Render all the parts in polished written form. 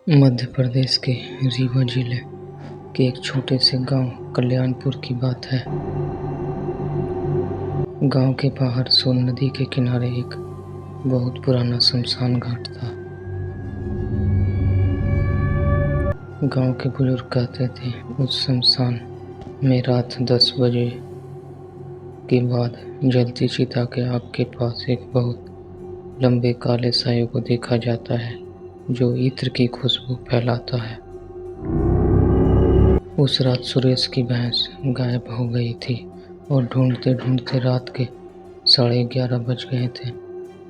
मध्य प्रदेश के रीवा जिले के एक छोटे से गांव कल्याणपुर की बात है। गांव के बाहर सोन नदी के किनारे एक बहुत पुराना शमशान घाट था। गांव के बुजुर्ग कहते थे उस शमशान में रात 10 बजे के बाद जलती चिता के आग के पास एक बहुत लंबे काले साये को देखा जाता है जो इत्र की खुशबू फैलाता है। उस रात सुरेश की भैंस गायब हो गई थी और ढूंढते ढूंढते रात के 11:30 बज गए थे।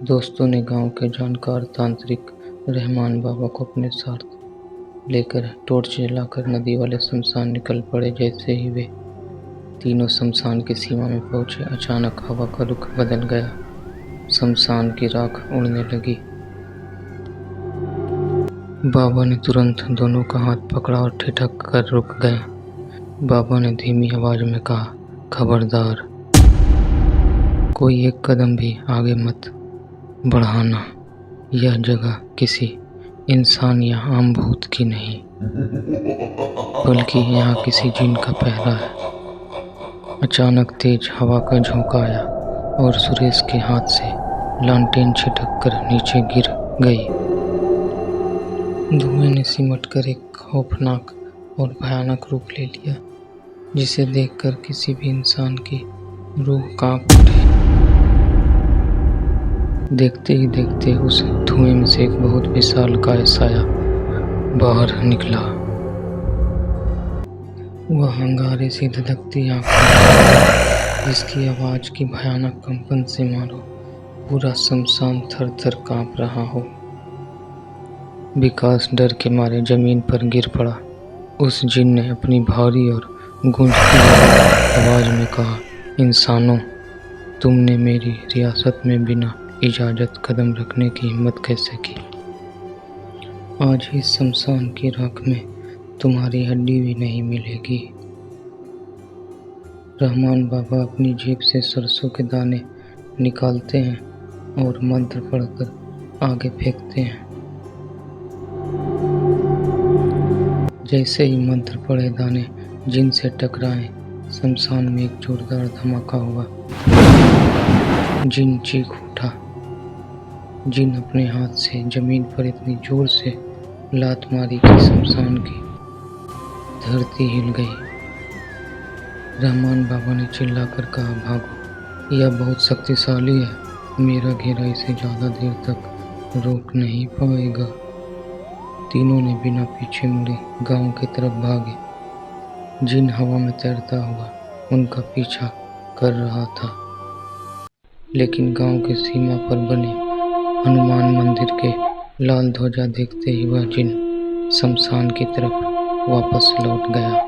दोस्तों ने गांव के जानकार तांत्रिक रहमान बाबा को अपने साथ लेकर टॉर्च जलाकर नदी वाले शमशान निकल पड़े। जैसे ही वे तीनों शमशान की सीमा में पहुंचे, अचानक हवा का रुख बदल गया। शमशान की राख उड़ने लगी। बाबा ने तुरंत दोनों का हाथ पकड़ा और ठिठक कर रुक गए। बाबा ने धीमी आवाज में कहा, खबरदार, कोई एक कदम भी आगे मत बढ़ाना। यह जगह किसी इंसान या आम भूत की नहीं, बल्कि यहाँ किसी जिन का पहरा है। अचानक तेज हवा का झोंका आया और सुरेश के हाथ से लालटेन छिटक कर नीचे गिर गई। धुएं ने सिमट कर एक खौफनाक और भयानक रूप ले लिया, जिसे देखकर किसी भी इंसान की रूह कांप उठे। देखते ही देखते उस धुएं में से एक बहुत विशालकाय साया बाहर निकला। वह अंगारे से धधकती आंखें, जिसकी आवाज की भयानक कंपन से मानो पूरा शमशान थर थर कांप रहा हो। विकास डर के मारे जमीन पर गिर पड़ा। उस जिन ने अपनी भारी और गूंजती आवाज में कहा, इंसानों, तुमने मेरी रियासत में बिना इजाजत कदम रखने की हिम्मत कैसे की? आज इस शमशान की राख में तुम्हारी हड्डी भी नहीं मिलेगी। रहमान बाबा अपनी जेब से सरसों के दाने निकालते हैं और मंत्र पढ़कर आगे फेंकते हैं। जैसे ही मंत्र पढ़े दाने जिन से टकराए, शमशान में एक जोरदार धमाका हुआ। जिन चीख उठा। जिन अपने हाथ से जमीन पर इतनी जोर से लात मारी कि शमशान की धरती हिल गई। रहमान बाबा ने चिल्लाकर कहा, भागो, यह बहुत शक्तिशाली है। मेरा घेरा इसे ज्यादा देर तक रोक नहीं पाएगा। तीनों ने बिना पीछे मुड़े गांव की तरफ भागे। जिन हवा में तैरता हुआ उनका पीछा कर रहा था, लेकिन गांव की सीमा पर बने हनुमान मंदिर के लाल ध्वजा देखते ही वह जिन शमशान की तरफ वापस लौट गया।